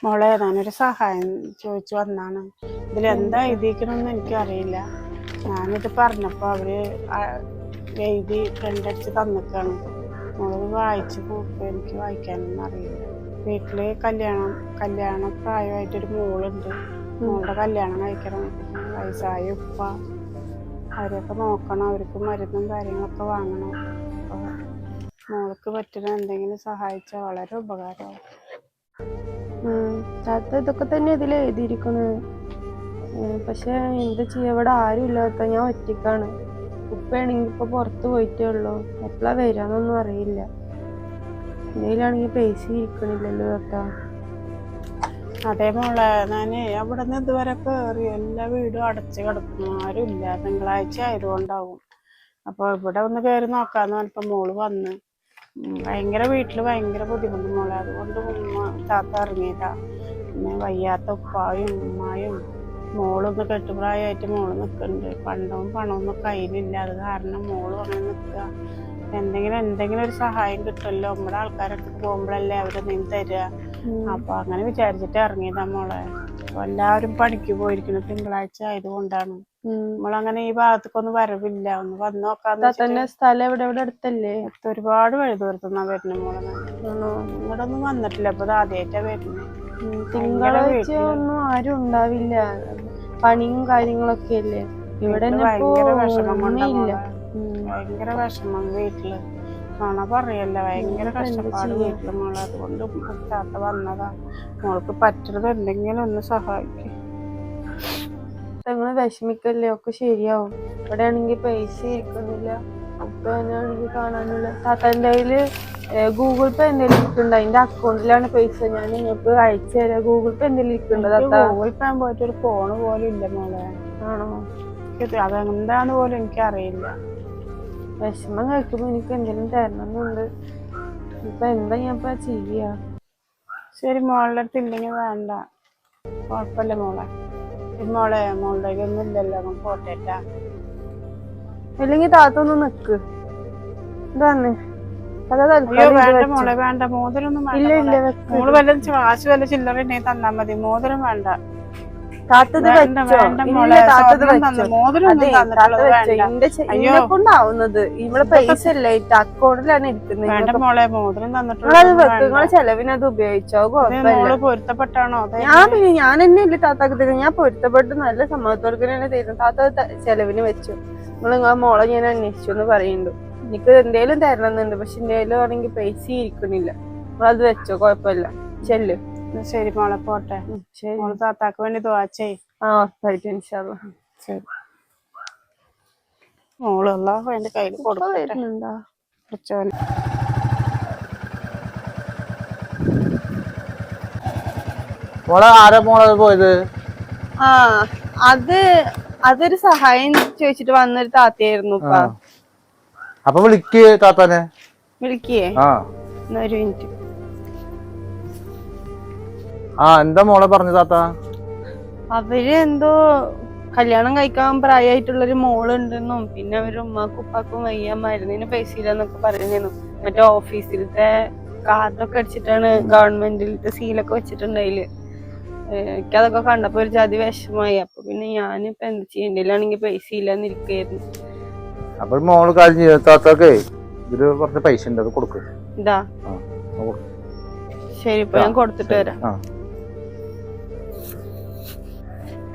മോളെ ഞാനൊരു സഹായം ചോദിച്ചു വന്നാണ്. ഇതിലെന്താ എഴുതിക്കണമെന്ന് എനിക്കറിയില്ല. ഞാനിത് പറഞ്ഞപ്പോൾ അവര് എഴുതി പ്രിൻ്റടിച്ച് തന്നിക്കാണ്. മോളത് വായിച്ച് നോക്കുക. എനിക്ക് വായിക്കാനൊന്നും അറിയില്ല. വീട്ടില് കല്യാണ പ്രായമായിട്ടൊരു മോളുണ്ട്. മോളുടെ കല്യാണം കഴിക്കണം. വയസ്സായ ഉപ്പ അവരെയൊക്കെ നോക്കണം. അവർക്ക് മരുന്നും കാര്യങ്ങളൊക്കെ വാങ്ങണം. അപ്പോൾ മോൾക്ക് പറ്റുന്ന എന്തെങ്കിലും സഹായിച്ചാൽ വളരെ ഉപകാരമാവും. താത്ത ഇതൊക്കെ തന്നെ ഇതിൽ എഴുതിയിരിക്കുന്നത്. പക്ഷെ എന്താ ചെയ്യാ, ഇവിടെ ആരും ഇല്ലാത്ത, ഞാൻ ഒറ്റക്കാണ്. ഉപ്പയാണെങ്കിൽ ഇപ്പൊ പുറത്ത് പോയിട്ടേ ഉള്ളൂ. എപ്പോഴാ വരാന്നൊന്നും അറിയില്ല. എന്തെങ്കിലാണെങ്കിൽ പൈസ ഇരിക്കണില്ലല്ലോ താത്ത. അതേ മോളെ, ഞാൻ അവിടെ നിന്ന് ഇതുവരെ കയറി എല്ലാ വീടും അടച്ച് കിടക്കുന്നു. ആരും ഇല്ല. തിങ്കളാഴ്ച ആയതുകൊണ്ടാവും. അപ്പോൾ ഇവിടെ ഒന്ന് കയറി നോക്കാന്ന് പറഞ്ഞപ്പോൾ മോള് വന്ന്. വീട്ടിൽ ഭയങ്കര ബുദ്ധിമുട്ട് മോളെ. അതുകൊണ്ട് താത്ത ഇറങ്ങിയതാ. പിന്നെ വയ്യാത്ത ഉപ്പായും ഉമ്മായും മോളൊന്ന് കെട്ടുപ്രായമായിട്ട് മോള് നിൽക്കുന്നുണ്ട്. പണമൊന്നും കയ്യിലില്ല. അത് കാരണം മോളും അങ്ങനെ നിൽക്കുക. എന്തെങ്കിലും ഒരു സഹായം കിട്ടുമല്ലോ. നമ്മുടെ ആൾക്കാരൊക്കെ പോകുമ്പോഴല്ലേ അവരെന്തെങ്കിലും തരിക. അപ്പൊ അങ്ങനെ വിചാരിച്ചിട്ട് ഇറങ്ങിയതാ മോളെ. അപ്പൊ എല്ലാവരും പണിക്ക് പോയിരിക്കുന്നു. തിങ്കളാഴ്ച ആയതുകൊണ്ടാണ്. നമ്മളങ്ങനെ ഈ ഭാഗത്തേക്കൊന്നും വരവില്ല. ഒന്ന് വന്ന് നോക്കാന്ന്. സ്ഥലം എവിടെ അടുത്തല്ലേ? ഒരുപാട് വഴുതൂർത്തുന്നാ വരുന്ന മോളെ. ഇങ്ങോട്ട് ഒന്നും വന്നിട്ടില്ല. അപ്പൊ ഇത് ആദ്യമായിട്ടാ വരുന്നത്. തിങ്കളാഴ്ച ഒന്നും ആരും ഉണ്ടാവില്ല. പണിയും കാര്യങ്ങളൊക്കെ അല്ലേ ഇവിടെ. ഭയങ്കര വിഷമം കൊണ്ടാ മോളെ. ഭയങ്കര വിഷമം വീട്ടില്. പറയല്ല, ഭയങ്കര കഷ്ടപ്പാട് വീട്ടില് മോളെ. അതുകൊണ്ട് താത്ത വന്നതാ. മോൾക്ക് പറ്റുന്നത് എന്തെങ്കിലും ഒന്ന് സഹായിക്കും. നിങ്ങള് വിഷമിക്കല്ലേ, ഒക്കെ ശരിയാവും. ഇവിടെ ആണെങ്കിൽ പൈസ ഇരിക്കുന്നില്ല. ഉപ്പ തന്നെയാണെങ്കിൽ കാണാനില്ല. താത്തൻ്റെ കയ്യില് ഗൂഗിൾ പേ എന്തെങ്കിലും ഇരിക്കുന്നുണ്ട്? അതിന്റെ അക്കൗണ്ടിലാണ് പൈസ. ഞാൻ നിങ്ങൾക്ക് അയച്ചു തരാം. ഗൂഗിൾ പേ എന്തെങ്കിലും ഇരിക്കുന്നുണ്ടോ? ഗൂഗിൾ പേ പോയിട്ട് ഒരു ഫോണ് പോലും ഇല്ല മോളെ. ആണോ? അതെന്താന്ന് പോലും എനിക്കറിയില്ല. വിഷമം കഴിക്കുമ്പോ എനിക്ക് എന്തെങ്കിലും തരണമെന്നുണ്ട്. ഇപ്പൊ എന്താ ഞാൻ ചെയ്യാ? ശരി, മോളുടെ അടുത്ത് ഇല്ലെങ്കിൽ വേണ്ട, കുഴപ്പമില്ല മോളെ. മോളുടെ ഒന്നും ഇല്ലല്ലോ, പോട്ടേട്ടാ. അല്ലെങ്കിൽ താത്തൊന്ന് നിക്ക്. ഇതാന്ന് വേണ്ട മോളെ, വേണ്ട. മോതിരൊന്നും വേണ്ട. മോള് വല്ല ചില്ലറ ഉണ്ടെങ്കിൽ തന്നാ മതി. മോതിരം വേണ്ട. കൊണ്ടാവുന്നത് ഇവിടെ പൈസ ഇല്ല. അക്കൗണ്ടിലാണ് ഇരിക്കുന്നത്. വേണ്ട മോളെ, മോതിരം തന്നിട്ടുള്ള ചെലവിന് അത് ഉപയോഗിച്ചോ? പൊരുത്തപ്പെട്ടാണോ? ഞാൻ എന്നെ ഇല്ല താത്താക്ക് തരുന്നത്. ഞാൻ പൊരുത്തപ്പെട്ട് നല്ല സമ്മതത്തോടെ തന്നെ തരുന്നു. താത്ത ചെലവിന് വെച്ചു. നിങ്ങളെ മോളെ ഞാൻ അന്വേഷിച്ചു എന്ന് പറയുന്നുണ്ട്. എനിക്ക് എന്തേലും തരണമെന്നുണ്ട്. പക്ഷെ എന്തേലും ആണെങ്കിൽ പൈസ ഇരിക്കണില്ല. നിങ്ങളത് വെച്ചോ, കുഴപ്പമില്ല. ചെല്ല്. ശരി മോളെ, പോട്ടെ. മോള് താത്താക്ക് വേണ്ടി ദുആ ചെയ്യ്. ഉറപ്പായിട്ടും ഇൻഷാ അല്ലാഹ്. ശരി. മോള് അല്ലാഹു എന്റെ കയ്യിൽ കൊടുക്കട്ടെ. ആരാ മോളെ പോയത്? അതൊരു സഹായം ചോദിച്ചിട്ട് വന്നൊരു താത്തയായിരുന്നു. അപ്പൊ വിളിക്കേ താത്താനെ. വിളിക്കേ? ഒരു മിനിറ്റ്. എന്താ മോളെ പറഞ്ഞു താത്ത? അവര് എന്തോ കല്യാണം കഴിക്കാൻ പ്രായമായിട്ടുള്ളൊരു മോളുണ്ടെന്നും പിന്നെ അവരുടെ ഉമ്മാക്കും ഉപ്പാക്കും വയ്യ, മരുന്നിന് പൈസ ഇല്ലെന്നൊക്കെ പറഞ്ഞിരുന്നു. മറ്റേ ഓഫീസിലത്തെ കാർഡൊക്കെ അടിച്ചിട്ടാണ്, ഗവൺമെന്റിലത്തെ സീലൊക്കെ വെച്ചിട്ടുണ്ടായില്. എനിക്കതൊക്കെ കണ്ടപ്പോ ഒരു ജാതി വിഷമായി. അപ്പൊ പിന്നെ ഞാനിപ്പോ എന്ത് ചെയ്യണ്ടില്ലാണെങ്കിൽ പൈസ ഇല്ലെന്നിരിക്കായിരുന്നു. അപ്പൊ മോള് കാര്യം താത്താക്കേ ഇതില് കുറച്ച് പൈസ ഉണ്ട്, അത് കൊടുക്കും. ഇതാ ശരി, ഇപ്പൊ ഞാൻ കൊടുത്തിട്ട് വരാം.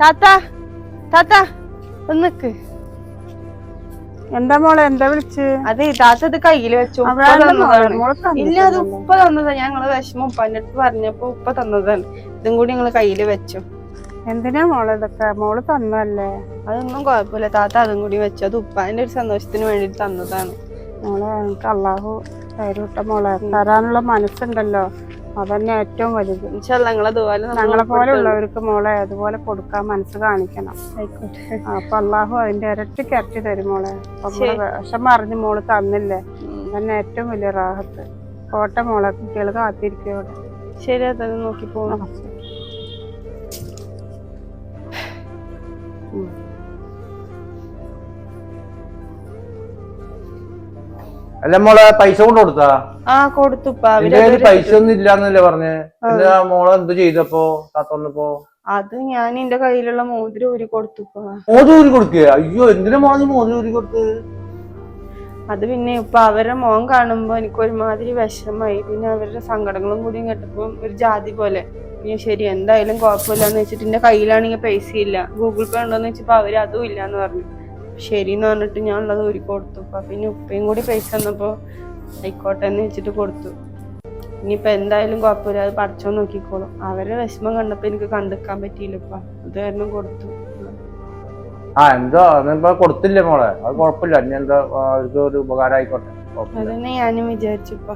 താത്ത ഒന്നിക്ക്. എന്താ മോളെ, എന്താ വിളിച്ച്? അതെ, താത്ത ഇത് കയ്യില് വെച്ചു. ഇല്ല, അത് ഉപ്പ തന്നതാ. ഞങ്ങള് വിഷമം ഉപ്പാന്റെ അടുത്ത് പറഞ്ഞപ്പോ ഉപ്പ തന്നതാണ്. ഇതും കൂടി ഞങ്ങള് കയ്യില് വെച്ചു. എന്തിനാ മോളെ ഇതൊക്കെ? മോള് തന്നല്ലേ. അതൊന്നും കുഴപ്പമില്ല താത്ത, അതും കൂടി വെച്ചു. അത് ഉപ്പാന്റെ ഒരു സന്തോഷത്തിന് വേണ്ടിട്ട് തന്നതാണ്. മോളെ, എനിക്ക് അള്ളാഹു തരൂട്ട മോളെ. തരാനുള്ള മനസ്സുണ്ടല്ലോ, അതന്നെ ഏറ്റവും വലുത്. ഞങ്ങളെ പോലെ ഉള്ളവർക്ക് മോളെ അതുപോലെ കൊടുക്കാൻ മനസ്സ് കാണിക്കണം. അപ്പൊ അള്ളാഹു അതിന്റെ ഇരട്ടിക്ക് ഇരട്ടി തരും മോളെ. വിഷമം അറിഞ്ഞ് മോള് തന്നില്ലേ, അതന്നെ ഏറ്റവും വലിയ റാഹത്ത്. കോട്ടെ മോളെ, കുട്ടികൾ കാത്തിരിക്കോടെ. ശരി, അതൊന്ന് നോക്കി പോകണം. അല്ല മോളെ പൈസ കൊണ്ട് കൊടുത്താ? ആ കൊടുത്തുപ്പ. നിന്റെ കയ്യില് പൈസ ഒന്നും ഇല്ലാന്നല്ലേ പറഞ്ഞേ? പിന്നെ മോളെ എന്ത് ചെയ്തപ്പോ താത്ത വന്നപ്പോ? അത് ഞാൻ എന്റെ കയ്യിലുള്ള മോതിരം ഊരി കൊടുത്തുപ്പ. മോതിരം ഊരി കൊടുക്കുക? അയ്യോ, എന്തിനാ മോളെ മോതിരം ഊരി കൊടുത്ത്? അത് പിന്നെ ഇപ്പൊ അവരുടെ മോൻ കാണുമ്പോ എനിക്ക് ഒരുമാതിരി വിഷമായി. പിന്നെ അവരുടെ സങ്കടങ്ങളും കൂടി കേട്ടപ്പോ ഒരു ജാതി പോലെ. പിന്നെ ശരി എന്തായാലും കുഴപ്പമില്ലാന്ന് വെച്ചിട്ട് എന്റെ കയ്യിലാണെങ്കിൽ പൈസ ഇല്ല. ഗൂഗിൾ പേ ഉണ്ടോന്ന് വെച്ചപ്പോ അവര് അതും ഇല്ലാന്ന് പറഞ്ഞു. ശരിന്ന് പറഞ്ഞിട്ട് ഞാൻ ഉള്ളത് ഊരി കൊടുത്തു. പിന്നെ ഉപ്പയും കൂടി പൈസ തന്നപ്പോ ആയിക്കോട്ടെ എന്ന് വെച്ചിട്ട് കൊടുത്തു. ഇനിയിപ്പൊ എന്തായാലും കുഴപ്പമില്ല, അത് പഠിച്ചോ നോക്കിക്കോളും. അവരുടെ വിഷമം കണ്ടപ്പോ എനിക്ക് കണ്ടെക്കാൻ പറ്റിയില്ല ഇപ്പൊ, അത് കാരണം കൊടുത്തു. എന്താ കൊടുത്തില്ലേ മോളെ? അത് കുഴപ്പമില്ല, ഇനി എന്താ അവർക്ക് ഒരു ഉപകാരം ആയിക്കോട്ടെ. അതന്നെ ഞാനും വിചാരിച്ചു ഇപ്പൊ.